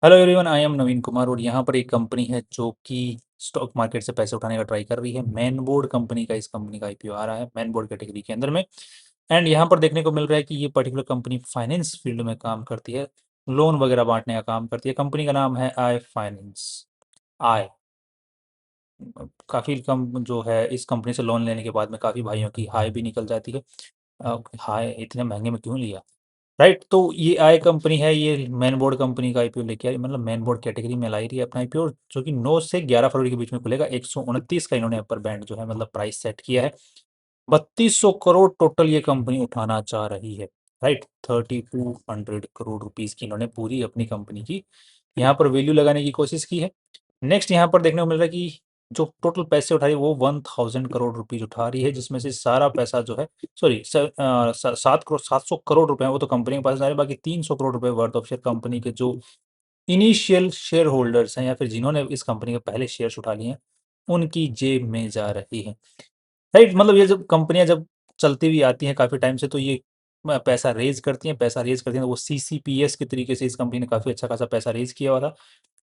Hello everyone, I am नवीन कुमार और यहाँ पर एक कंपनी है जो कि स्टॉक मार्केट से पैसे उठाने का ट्राई कर रही है। मैन बोर्ड कंपनी का, इस कंपनी का आईपीओ आ रहा है मैन बोर्ड कैटेगरी के अंदर में। एंड यहाँ पर देखने को मिल रहा है कि ये पर्टिकुलर कंपनी फाइनेंस फील्ड में काम करती है, लोन वगैरह बांटने का काम करती है। कंपनी का नाम है आई फाइनेंस। आई काफ़ी कम जो है, इस कंपनी से लोन लेने के बाद में काफ़ी भाइयों की हाई भी निकल जाती है। हाई इतने महंगे में क्यों लिया, राइट। तो ये आई कंपनी है, ये मैन बोर्ड कंपनी का आईपीओ लेके आई, मतलब मैन बोर्ड कैटेगरी में लाई रही है अपना आईपीओ, जो कि 9 से 11 फरवरी के बीच में खुलेगा। 129 का इन्होंने अपर बैंड जो है, मतलब प्राइस सेट किया है। 3200 करोड़ टोटल ये कंपनी उठाना चाह रही है, राइट। 3200 रुपीज़ की इन्होंने पूरी अपनी कंपनी की यहाँ पर वैल्यू लगाने की कोशिश की है। नेक्स्ट यहाँ पर देखने को मिल रहा है कि जो टोटल पैसे उठा रही है वो 1000 करोड़ रुपीज उठा रही है, जिसमें से सारा पैसा जो है, सॉरी, 7 करोड़ 700 करोड़ रुपए हैं वो तो कंपनी के पास जा रहे हैं। बाकी 300 करोड़ रुपए वर्थ ऑफ शेयर कंपनी के जो इनिशियल शेयर होल्डर्स हैं या फिर जिन्होंने इस कंपनी के पहले शेयर्स उठा लिए हैं, उनकी जेब में जा रही है, राइट। मतलब ये जब कंपनियां जब चलती हुई आती हैं काफ़ी टाइम से, तो ये पैसा रेज करती हैं, तो वो सीसीपीएस के तरीके से इस कंपनी ने काफ़ी अच्छा खासा पैसा रेज किया हुआ था।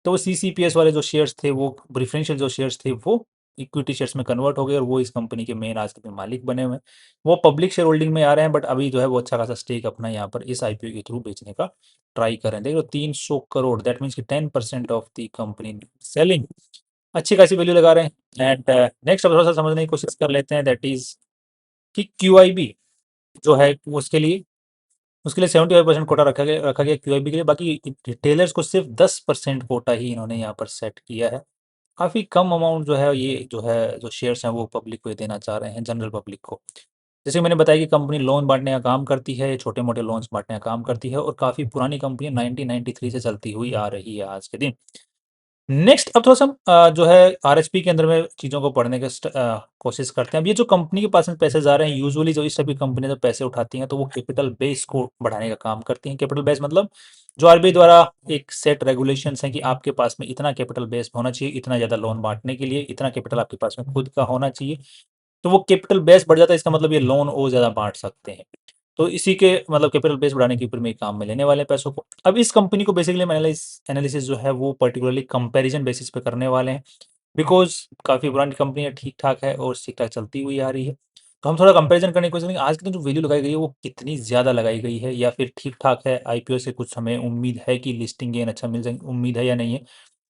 तो वो सीसीपीएस वाले जो शेयर्स थे, वो प्रेफरेंशियल जो शेयर्स थे, वो इक्विटी शेयर्स में कन्वर्ट हो गए और वो इस कंपनी के मेन आज के दिन मालिक बने हुए हैं। वो पब्लिक शेयर होल्डिंग में आ रहे हैं, बट अभी जो है वो अच्छा खासा स्टेक अपना यहाँ पर इस आईपीओ के थ्रू बेचने का ट्राई कर रहे हैं। देखो 300 करोड़, दैट मीन्स कि 10% ऑफ द कंपनी सेलिंग, अच्छी खासी वैल्यू लगा रहे हैं। एंड नेक्स्ट अब थोड़ा सा समझने की कोशिश कर लेते हैं, दैट इज कि क्यूआईबी जो है उसके लिए 75% कोटा रखा गया क्यूआईबी के लिए। बाकी रिटेलर्स को सिर्फ 10% कोटा ही इन्होंने यहाँ पर सेट किया है। काफ़ी कम अमाउंट जो है, ये जो है जो शेयर्स हैं वो पब्लिक को देना चाह रहे हैं, जनरल पब्लिक को। जैसे मैंने बताया कि कंपनी लोन बांटने का काम करती है, छोटे मोटे लोन्स बांटने का काम करती है, और काफ़ी पुरानी कंपनी है, 1993 से चलती हुई आ रही है आज के दिन। नेक्स्ट अब थोड़ा सा हम जो है आरएचपी के अंदर में चीज़ों को पढ़ने का कोशिश करते हैं। अब ये जो कंपनी के पास में पैसे जा रहे हैं, यूजुअली जो इस सभी कंपनी जब पैसे उठाती हैं तो वो कैपिटल बेस को बढ़ाने का काम करती हैं। कैपिटल बेस मतलब जो आरबीआई द्वारा एक सेट रेगुलेशंस हैं कि आपके पास में इतना कैपिटल बेस होना चाहिए, इतना ज़्यादा लोन बांटने के लिए इतना कैपिटल आपके पास में खुद का होना चाहिए। तो वो कैपिटल बेस बढ़ जाता है, इसका मतलब ये लोन और ज़्यादा बांट सकते हैं। तो इसी के मतलब कैपिटल बेस बढ़ाने के ऊपर में काम में लेने वाले हैं पैसों को। अब इस कंपनी को बेसिकली हम एनालिसिस जो है वो पर्टिकुलरली कंपैरिजन बेसिस पे करने वाले हैं, बिकॉज़ काफ़ी पुरानी कंपनी है, ठीक-ठाक है और ठीक-ठाक चलती हुई आ रही है। तो हम थोड़ा कंपैरिजन करने की कोशिश करेंगे, आज की जो वैल्यू लगाई गई है वो कितनी ज़्यादा लगाई गई है, या फिर ठीक-ठाक है। आईपीओ से कुछ हमें उम्मीद है कि लिस्टिंग गेन अच्छा मिल जाए, उम्मीद है या नहीं है,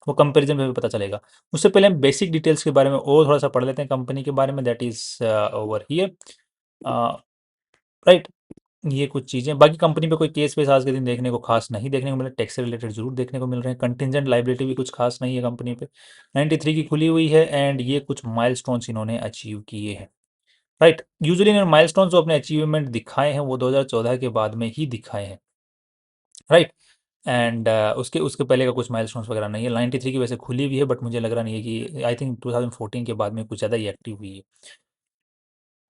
वो कंपैरिजन में भी पता चलेगा। उससे पहले हम बेसिक डिटेल्स के बारे में और थोड़ा-सा पढ़ लेते हैं कंपनी के बारे में, that is over here. A, right. ये कुछ चीज़ें, बाकी कंपनी पे कोई केस वेस आज के दिन देखने को खास नहीं देखने को मिला। टैक्स से रिलेटेड जरूर देखने को मिल रहे हैं। कंटिजेंट लाइबिलिटी भी कुछ खास नहीं है कंपनी पे। 93 की खुली हुई है एंड ये कुछ माइलस्टोन्स इन्होंने अचीव किए हैं, राइट। यूजुअली इन्होंने माइलस्टोन्स जो अपने अचीवमेंट दिखाए हैं वो 2014 के बाद में ही दिखाए हैं, राइट। एंड उसके उसके पहले का कुछ माइलस्टोन्स वगैरह नहीं है। 93 की वैसे खुली हुई है, बट मुझे लग रहा नहीं है कि, आई थिंक 2014 के बाद में कुछ ज़्यादा ही एक्टिव हुई है।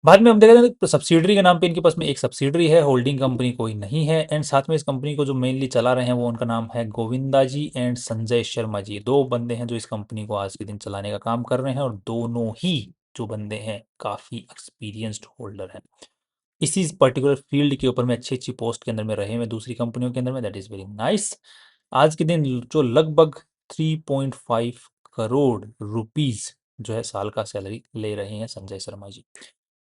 बाद में हम देखा जाए तो सब्सिडरी के नाम पे इनके पास में एक सब्सिडरी है, होल्डिंग कंपनी कोई नहीं है। एंड साथ में इस कंपनी को जो मेनली चला रहे हैं वो उनका नाम है गोविंदा जी एंड संजय शर्मा जी। दो बंदे हैं जो इस कंपनी को आज के दिन चलाने का काम कर रहे हैं, और दोनों ही जो बंदे हैं काफ़ी एक्सपीरियंस्ड होल्डर हैं, इसी पर्टिकुलर फील्ड के ऊपर में अच्छी अच्छी पोस्ट के अंदर में रहे हैं दूसरी कंपनियों के अंदर में, दैट इज़ वेरी नाइस। आज के दिन जो लगभग 3.5 करोड़ रुपीज़ जो है साल का सैलरी ले रहे हैं संजय शर्मा जी।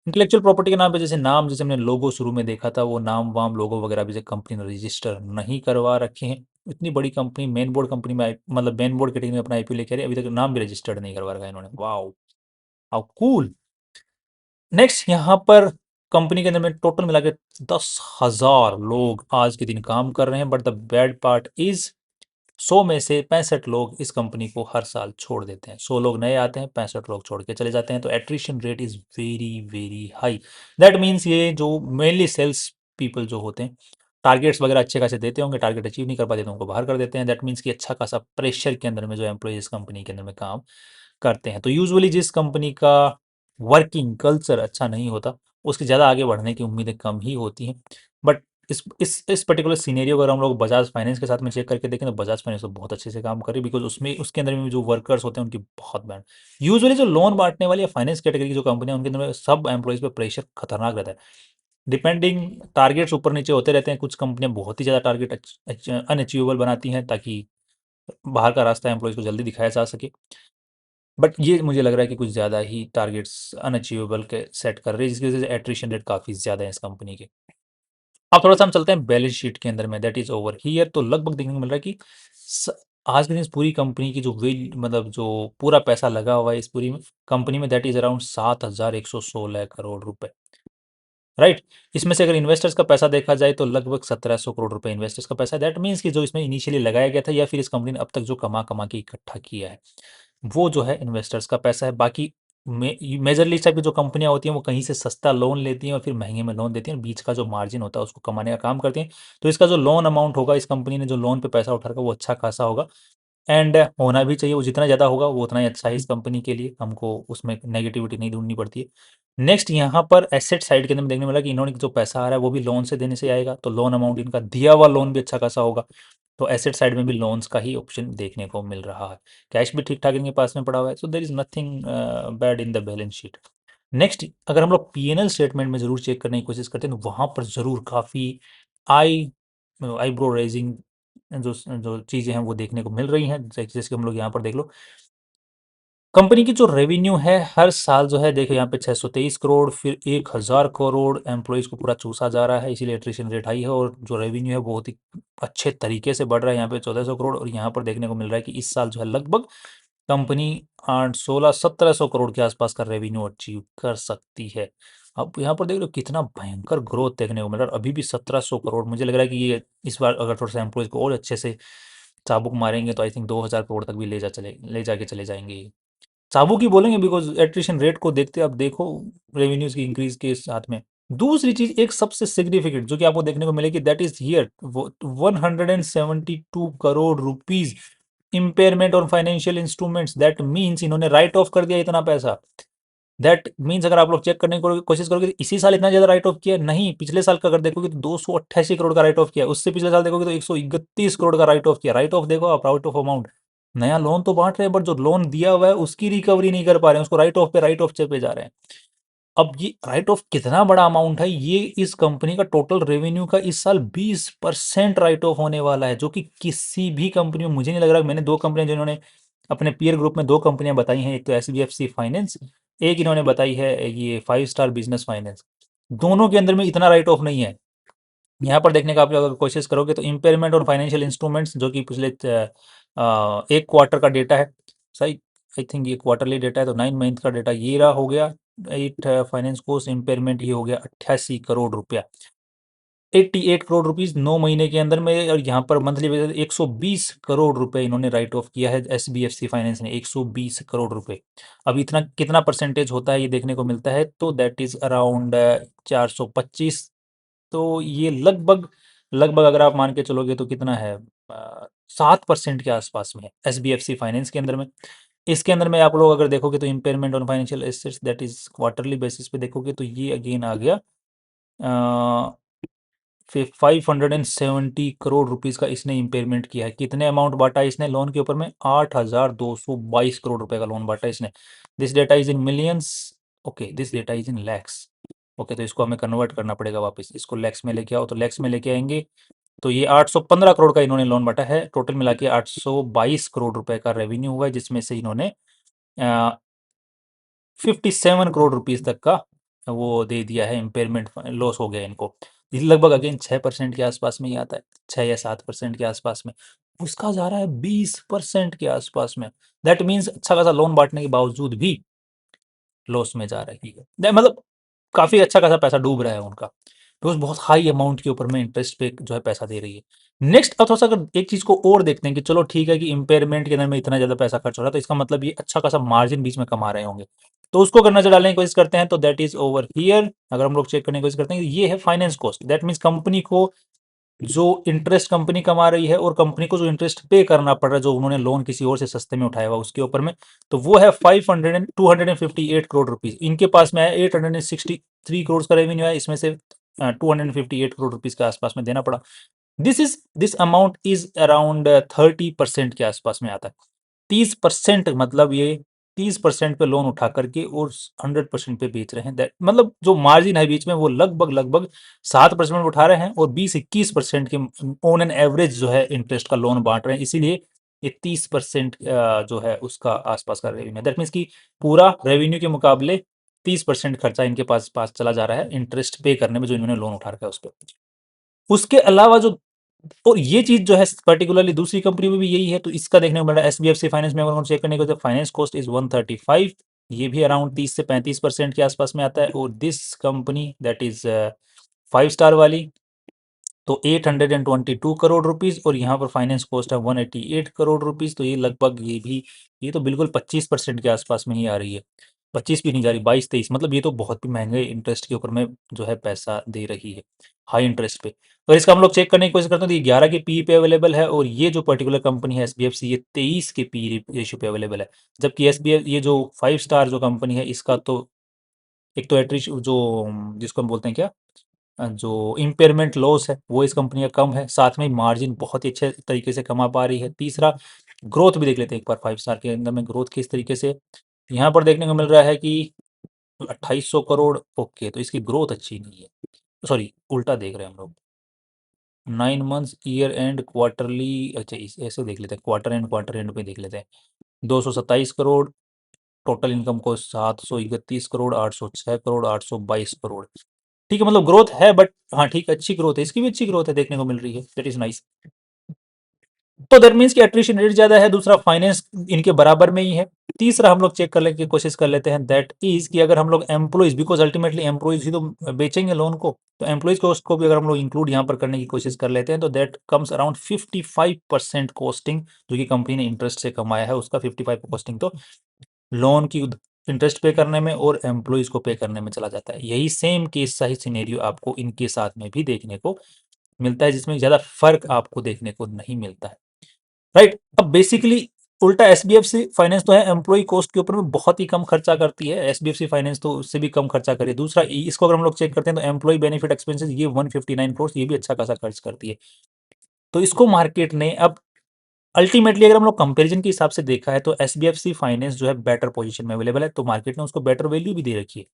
इंटेलेक्चुअल प्रॉपर्टी के नाम पे जैसे नाम, जैसे हमने लोगो शुरू में देखा था, वो नाम वाम लोगो वगैरह भी कंपनी ने रजिस्टर नहीं करवा रखे हैं। इतनी बड़ी कंपनी मेन बोर्ड कंपनी में मतलब मेन बोर्ड कैटेगरी में अपना आईपीओ लेके आ रही है, अभी तक नाम भी रजिस्टर्ड नहीं करवा रखा है इन्होंने। Wow, how cool. नेक्स्ट यहाँ पर कंपनी के अंदर में टोटल मिला के 10,000 लोग आज के दिन काम कर रहे हैं, but the bad part is 100 में से 65 लोग इस कंपनी को हर साल छोड़ देते हैं। 100 लोग नए आते हैं, 65 लोग छोड़ के चले जाते हैं, तो attrition rate is very very high. That means ये जो मेनली सेल्स पीपल जो होते हैं, टारगेट्स वगैरह अच्छे खासे देते होंगे, टारगेट अचीव नहीं कर पाते तो उनको बाहर कर देते हैं। दैट मीन्स कि अच्छा खासा प्रेशर के अंदर में जो एम्प्लॉय इस कंपनी के अंदर में काम करते हैं। तो यूजुअली जिस कंपनी का वर्किंग कल्चर अच्छा नहीं होता, उसके ज़्यादा आगे बढ़ने की उम्मीदें कम ही होती हैं। बट इस पर्टिकुलर सिनेरियो अगर हम लोग बजाज फाइनेंस के साथ में चेक करके देखें तो बजाज फाइनेंस तो बहुत अच्छे से काम कर रही है, बिकॉज उसमें उसके अंदर में जो वर्कर्स होते हैं उनकी बहुत बैंड। यूजुअली जो लोन बांटने वाली या फाइनेंस कैटेगरी की जो कंपनी है उनके अंदर में सब एम्प्लॉइज पे प्रेशर खतरनाक रहता है। डिपेंडिंग टारगेट्स ऊपर नीचे होते रहते हैं। कुछ कंपनियां बहुत ही ज़्यादा टारगेट अनअचीवेबल बनाती हैं ताकि बाहर का रास्ता एम्प्लॉयज़ को जल्दी दिखाया जा सके। बट ये मुझे लग रहा है कि कुछ ज़्यादा ही टारगेट्स अनअचीवेबल के सेट कर रहे हैं, जिसकी वजह से एट्रिशन रेट काफ़ी ज़्यादा है इस कंपनी के। अब थोड़ा सा हम चलते हैं बैलेंस शीट के अंदर में, दैट इज ओवर हियर। तो लगभग देखने को मिल रहा है कि आज के दिन इस पूरी कंपनी की जो वेल मतलब जो पूरा पैसा लगा हुआ है इस पूरी कंपनी में, दैट इज अराउंड 7,116 करोड़ रुपए, राइट। इसमें से अगर इन्वेस्टर्स का पैसा देखा जाए तो लगभग 1,700 करोड़ रुपए इन्वेस्टर्स का पैसा है। दैट मीन्स कि जो इसमें इनिशियली लगाया गया था या फिर इस कंपनी ने अब तक जो कमा कमा के इकट्ठा किया है, वो जो है इन्वेस्टर्स का पैसा है। बाकी मेजरली इस टाइप की जो कंपनियां होती हैं वो कहीं से सस्ता लोन लेती हैं और फिर महंगे में लोन देती हैं और बीच का जो मार्जिन होता है उसको कमाने का काम करती हैं। तो इसका जो लोन अमाउंट होगा, इस कंपनी ने जो लोन पे पैसा उठा रखा है वो अच्छा खासा होगा, एंड होना भी चाहिए। वो जितना ज़्यादा होगा वो उतना ही अच्छा है इस कंपनी के लिए, हमको उसमें नेगेटिविटी नहीं ढूंढनी पड़ती है। नेक्स्ट यहाँ पर एसेट साइड के अंदर में देखने मिला कि इन्होंने जो पैसा आ रहा है वो भी लोन से देने से आएगा, तो लोन अमाउंट इनका दिया हुआ लोन भी अच्छा खासा होगा। तो एसेट साइड में भी लोन्स का ही ऑप्शन देखने को मिल रहा है। कैश भी ठीक ठाक इनके पास में पड़ा हुआ है, so there is nothing bad in the balance sheet. Next, अगर हम लोग पीएनएल स्टेटमेंट में जरूर चेक करने की कोशिश करते हैं तो वहां पर जरूर काफ़ी आई आईब्रो रेजिंग जो जो चीज़ें हैं वो देखने को मिल रही हैं। जैसे कि हम लोग यहाँ पर देख लो, कंपनी की जो रेवेन्यू है हर साल जो है, देखो यहाँ पे 623 करोड़, फिर 1,000 करोड़ एम्प्लॉयज़ को पूरा चूसा जा रहा है, इसीलिए एट्रिशन रेट हाई है। और जो रेवेन्यू है बहुत ही अच्छे तरीके से बढ़ रहा है, यहाँ पे 1,400 करोड़। और यहाँ पर देखने को मिल रहा है कि इस साल जो है लगभग कंपनी 8 16 1700 करोड़ के आसपास का रेवेन्यू अचीव कर सकती है। अब यहाँ पर देख लो कितना भयंकर ग्रोथ देखने को मिल रहा है। अभी भी 1,700 करोड़, मुझे लग रहा है कि ये इस बार अगर थोड़ा सा एम्प्लॉयज़ को और अच्छे से चाबुक मारेंगे तो आई थिंक 2,000 करोड़ तक भी ले जाके चले जाएंगे ये। चाबुक ही बोलेंगे, बिकॉज एट्रिशन रेट को देखते अब देखो रेवेन्यूज की इंक्रीज के साथ में। दूसरी चीज एक सबसे सिग्निफिकेंट जो कि आपको देखने को मिलेगी, that is here 172 crore rupees impairment on financial instruments. That means इन्होंने राइट ऑफ कर दिया इतना पैसा। दैट मीन्स अगर आप लोग चेक करने की कोशिश करोगे तो इसी साल इतना ज्यादा राइट ऑफ किया नहीं, पिछले साल का अगर देखोगे तो 288 करोड़ का राइट ऑफ किया, उससे पिछले साल देखोगे तो 131 करोड़ का राइट ऑफ किया। राइट ऑफ देखो आप, राइट ऑफ अमाउंट, नया लोन तो बांट रहे हैं बट जो लोन दिया हुआ है उसकी रिकवरी नहीं कर पा रहे हैं, उसको राइट ऑफ पे जा रहे हैं। अब ये राइट ऑफ कितना बड़ा अमाउंट है, ये इस कंपनी का टोटल रेवेन्यू का इस साल 20% राइट ऑफ होने वाला है, जो कि किसी भी कंपनी में मुझे नहीं लग रहा। मैंने दो कंपनियां जिन्होंने अपने पीयर ग्रुप में दो कंपनियां बताई हैं, एक तो एसबीएफसी फाइनेंस, एक इन्होंने बताई है ये 5 स्टार बिजनेस फाइनेंस। दोनों के अंदर में इतना राइट ऑफ नहीं है। यहाँ पर देखने का आप लोग अगर कोशिश करोगे तो इम्पेयरमेंट और फाइनेंशियल इंस्ट्रूमेंट्स जो कि पिछले एक क्वार्टर का डेटा है, सही, आई थिंक ये क्वार्टरली डेटा है, तो 9 मंथ का डेटा ये रहा हो गया। एट फाइनेंस कोस्ट इम्पेयरमेंट ये हो गया 88 करोड़ रुपया, 88 करोड़ रुपीज 9 महीने के अंदर में। और यहाँ पर मंथली बेसिस 120 करोड़ रुपए इन्होंने राइट ऑफ किया है एसबीएफसी फाइनेंस ने, 120 करोड़ रुपए। अब इतना कितना परसेंटेज होता है ये देखने को मिलता है, तो दैट इज अराउंड 425। तो ये लगभग लगभग अगर आप मान के चलोगे तो कितना है, 7% के आसपास में है एसबीएफसी फाइनेंस के अंदर में। इसके अंदर में आप लोग अगर देखोगे तो impairment on financial assets that is quarterly basis पे देखोगे तो ये अगेन आ गया फिर 570 करोड़ रुपीज़ का इसने इम्पेयरमेंट किया है। कितने अमाउंट बांटा है इसने लोन के ऊपर में, 8,222 करोड़ रुपए का लोन बांटा है इसने। This data is in millions, okay this data is in lakhs. Okay, तो इसको हमें कन्वर्ट करना पड़ेगा वापस, इसको लैक्स में लेके आओ, तो लैक्स में लेके आएंगे तो ये 815 करोड़ का इन्होंने लोन बांटा है। टोटल मिला के 822 करोड़ रुपए का रेवेन्यू हुआ है, जिसमें से इन्होंने 57 करोड़ रुपीज़ तक का वो दे दिया है, इम्पेयरमेंट लॉस हो गया इनको। ये लगभग अगेन 6% के आसपास में ही आता है, 6 या 7% के आसपास में। उसका जा रहा है 20% के आसपास में। दैट मीन्स अच्छा खासा लोन बांटने के बावजूद भी लॉस में जा रही है। मतलब काफ़ी अच्छा खासा पैसा डूब रहा है उनका, बिकॉज बहुत हाई अमाउंट के ऊपर में इंटरेस्ट पे जो है पैसा दे रही है। नेक्स्ट, अब थोड़ा सा अगर एक चीज़ को और देखते हैं कि चलो ठीक है कि इम्पेयरमेंट के अंदर में इतना ज़्यादा पैसा खर्च हो रहा है, तो इसका मतलब ये अच्छा खासा मार्जिन बीच में कमा रहे होंगे। तो उसको अगर नजर डालने की कोशिश करते हैं तो दैट इज ओवर हियर। अगर हम लोग चेक करने की कोशिश करते हैं, ये है finance cost. That means company को जो इंटरेस्ट कंपनी कमा रही है और कंपनी को जो इंटरेस्ट पे करना पड़ रहा है, जो उन्होंने लोन किसी और से सस्ते में उठाया हुआ उसके ऊपर में, तो वो है 258 करोड़ रुपीज। इनके पास में है 863 करोड़ का रेवेन्यू है, इसमें से 258 करोड़ रुपीज के आसपास में देना पड़ा। दिस अमाउंट इज अराउंड 30% के आसपास में आता है। 30% मतलब ये 30% पे लोन उठा करके और 100% पे बेच रहे हैं। दैट मतलब जो मार्जिन है बीच में वो लगभग लगभग 7% उठा रहे हैं और 20-21% के ऑन एन एवरेज जो है इंटरेस्ट का लोन बांट रहे हैं। इसीलिए ये 30% जो है उसका आसपास का रेवेन्यू है। दैट मीन्स कि पूरा रेवेन्यू के मुकाबले 30% खर्चा इनके पास पास चला जा रहा है इंटरेस्ट पे करने में, जो इन्होंने लोन उठा रखा है उस पर। उसके अलावा जो, और ये चीज जो है पर्टिकुलरली दूसरी कंपनी में भी यही है, तो इसका देखने को मिल रहा है एसबीएफसी फाइनेंस में। अगर हम चेक करने को, फाइनेंस कॉस्ट इज 135, ये भी अराउंड 30 से 35% के आसपास में आता है। और this company that is 5 star वाली, तो 822 करोड़ रुपीज, और यहाँ पर फाइनेंस कॉस्ट है 188 करोड़ रुपीज। तो ये लगभग, ये तो बिल्कुल 25% के आसपास में ही आ रही है। 25 भी नहीं जा रही, 22-23, मतलब ये तो बहुत ही महंगे इंटरेस्ट के ऊपर में जो है पैसा दे रही है, हाई इंटरेस्ट पे। अगर इसका हम लोग चेक करने की कोशिश करते हैं तो ये 11 के पी पे अवेलेबल है, और ये जो पर्टिकुलर कंपनी है एसबीएफसी, ये 23 के पी रेशियो पे अवेलेबल है। जबकि एसबीएफ, ये जो 5 स्टार जो कंपनी है, इसका तो एक तो एट्री जो, जिसको हम बोलते हैं क्या, जो इम्पेयरमेंट लॉस है वो इस कंपनी का कम है, साथ में मार्जिन बहुत ही अच्छे तरीके से कमा पा रही है। तीसरा, ग्रोथ भी देख लेते हैं एक बार 5 स्टार के अंदर में ग्रोथ किस तरीके से यहाँ पर देखने को मिल रहा है कि 2800 करोड़। ओके, तो इसकी ग्रोथ अच्छी नहीं है, सॉरी उल्टा देख रहे हैं हम लोग। 9 मंथ्स, ईयर एंड, क्वार्टरली, अच्छा ऐसे देख लेते हैं, क्वार्टर एंड पे देख लेते हैं। 227 करोड़, टोटल इनकम को 731 करोड़, 806 करोड़, 822 करोड़। ठीक है, मतलब ग्रोथ है, बट हाँ ठीक, अच्छी ग्रोथ है, इसकी भी अच्छी ग्रोथ है देखने को मिल रही है, दैट इज नाइस। तो दैट मीन्स कि एट्रिशन रेट ज्यादा है। दूसरा, फाइनेंस इनके बराबर में ही है। तीसरा, हम लोग चेक करने की कोशिश कर लेते हैं, दैट इज कि अगर हम लोग एम्प्लॉइज, बिकॉज अल्टीमेटली एम्प्लॉइज ही तो बेचेंगे लोन को, तो एम्प्लॉइज कॉस्ट को भी अगर हम लोग इंक्लूड यहाँ पर करने की कोशिश कर लेते हैं, तो दैट कम्स अराउंड 55% कॉस्टिंग, जो कि कंपनी ने इंटरेस्ट से कमाया है उसका 55 कॉस्टिंग, तो लोन की इंटरेस्ट पे करने में और एम्प्लॉइज को पे करने में चला जाता है। यही सेम केस, सही सिनेरियो आपको इनके साथ में भी देखने को मिलता है, जिसमें ज्यादा फर्क आपको देखने को नहीं मिलता है, राइट। अब बेसिकली उल्टा एसबीएफसी फाइनेंस तो है एम्प्लॉय कॉस्ट के ऊपर में बहुत ही कम खर्चा करती है, एसबीएफसी फाइनेंस तो उससे भी कम खर्चा करे। दूसरा, इसको अगर हम लोग चेक करते हैं तो एम्प्लॉय बेनिफिट एक्सपेंसेस ये 159 करोड़, ये भी अच्छा खासा खर्च करती है। तो इसको मार्केट ने अब अल्टीमेटली, अगर हम लोग कंपैरिजन के हिसाब से देखा है, तो एसबीएफसी फाइनेंस जो है बेटर पोजीशन में अवेलेबल है, तो मार्केट ने उसको बेटर वैल्यू भी दे रखी है।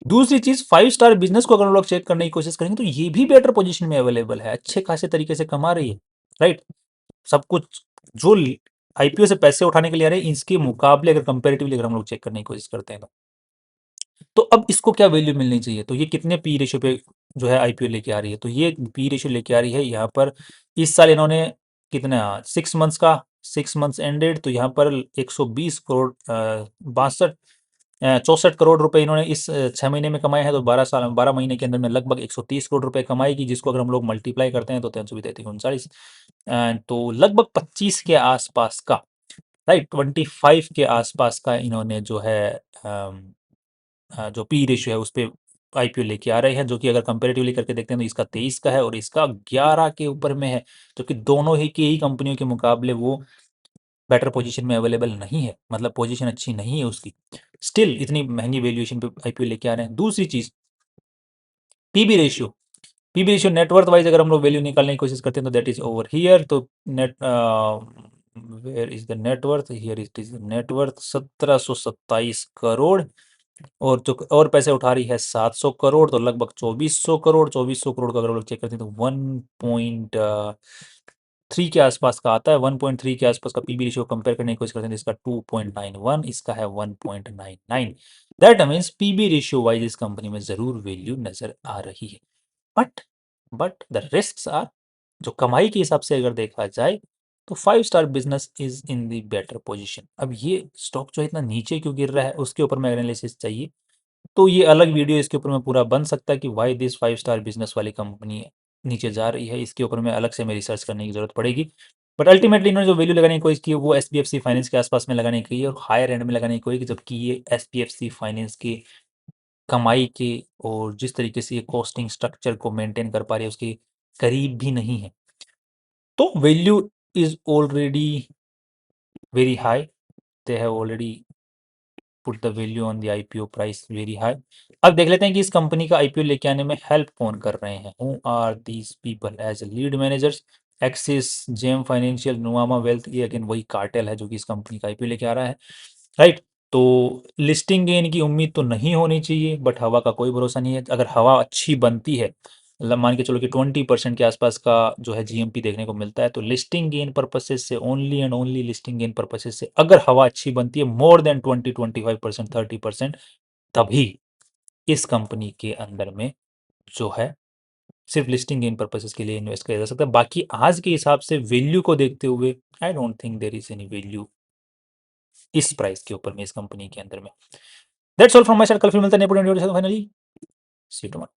दूसरी चीज, 5 स्टार बिजनेस को अगर हम लोग चेक करने की कोशिश करेंगे, तो ये भी बेटर पोजीशन में अवेलेबल है, अच्छे खासे तरीके से कमा रही है, राइट। सब कुछ जो आईपीओ से पैसे उठाने के लिए आ रहे हैं, इसके मुकाबले अगर कंपेरेटिवली अगर हम लोग चेक करने की कोशिश करते हैं तो अब इसको क्या वैल्यू मिलनी चाहिए, तो ये कितने पी रेशियो पे जो है आईपीओ लेके आ रही है, तो ये पी रेशियो लेके आ रही है यहाँ पर। इस साल इन्होंने कितना, 6 मंथ्स का, 6 मंथ्स एंडेड, तो यहाँ पर 120 करोड़, 62 64 करोड़ रुपए इन्होंने इस 6 महीने में कमाए हैं। तो 12 महीने के अंदर में लगभग 130 करोड़ रुपए कमाएगी, जिसको अगर हम लोग मल्टीप्लाई करते हैं तो 339, तो लगभग 25 के आसपास का, राइट, 25 के आसपास का इन्होंने जो है जो पी रेशियो है उस पर आईपीओ लेके आ रहे हैं, जो कि अगर कंपेरेटिवली करके देखते हैं तो इसका 23 का है और इसका 11 के ऊपर में है, जो कि दोनों ही की ही कंपनियों के मुकाबले वो बेटर पोजीशन में अवेलेबल नहीं है, मतलब पोजीशन अच्छी नहीं है उसकी, स्टिल इतनी महंगी वैल्यूएशन पे आईपीओ लेके आ रहे हैं। दूसरी चीज, PB ratio, PB ratio net worth wise अगर हम लोग वैल्यू निकालने की कोशिश करते हैं तो दैट इज ओवर हियर, तो net where is the net worth, here is net worth 1727 crore, और जो और पैसे उठा रही है 700 करोड़, तो लगभग 2400 करोड़, 2400 करोड़ का अगर हम लोग चेक करते हैं तो 1.3 के आसपास का आता है, 1.3 के आसपास का पीबी रेशियो कंपेयर करने की कोशिश करते हैं तो इसका 2.91, इसका है 1.99। That means PB ratio wise इस कंपनी में जरूर वैल्यू नजर आ रही है, but but the risk are, जो कमाई के हिसाब से अगर देखा जाए तो 5 star business is in the better position. अब ये स्टॉक जो इतना नीचे क्यों गिर रहा है, उसके ऊपर में एनालिसिस चाहिए, तो ये अलग वीडियो इसके ऊपर में पूरा बन सकता है कि वाई दिस 5 स्टार बिजनेस वाली कंपनी नीचे जा रही है, इसके ऊपर में अलग से हमें रिसर्च करने की जरूरत पड़ेगी। बट अल्टीमेटली इन्होंने जो वैल्यू लगाने की कोशिश की है वो एसपीएफसी फाइनेंस के आसपास में लगाने की है और हायर एंड में लगाने की कोशिश की, जबकि ये एसपीएफसी फाइनेंस की कमाई के और जिस तरीके से ये कॉस्टिंग स्ट्रक्चर को मेंटेन कर पा रही है उसके करीब भी नहीं है। तो value is already very high, they have already put the value on the IPO price very high. अब देख लेते हैं कि इस कंपनी का आईपीओ लेके आने में हेल्प कौन कर रहे हैं, who are these people as lead managers. Axis, JM financial, Nuvama wealth, ये अगेन वही कार्टेल है जो कि इस कंपनी का आईपीओ लेके आ रहा है, राइट। तो लिस्टिंग गेन की उम्मीद तो नहीं होनी चाहिए, बट हवा का कोई भरोसा नहीं है, अगर हवा अच्छी बनती है मान के चलो कि 20% के आसपास का जो है जीएमपी देखने को मिलता है। तो लिस्टिंग गेन पर्पसेस से, only and only listing gain purposes से अगर हवा अच्छी बनती है मोर देन 20-25%, 30%, तभी इस कंपनी के अंदर में जो है सिर्फ लिस्टिंग गेन पर्पसेस के लिए इन्वेस्ट किया जा सकता है। बाकी आज के हिसाब से वैल्यू को देखते हुए I don't think there is any value इस प्राइस के ऊपर में इस कंपनी के अंदर में। That's all from my side. कल फिर मिलता है नए फाइनली। C you tomorrow.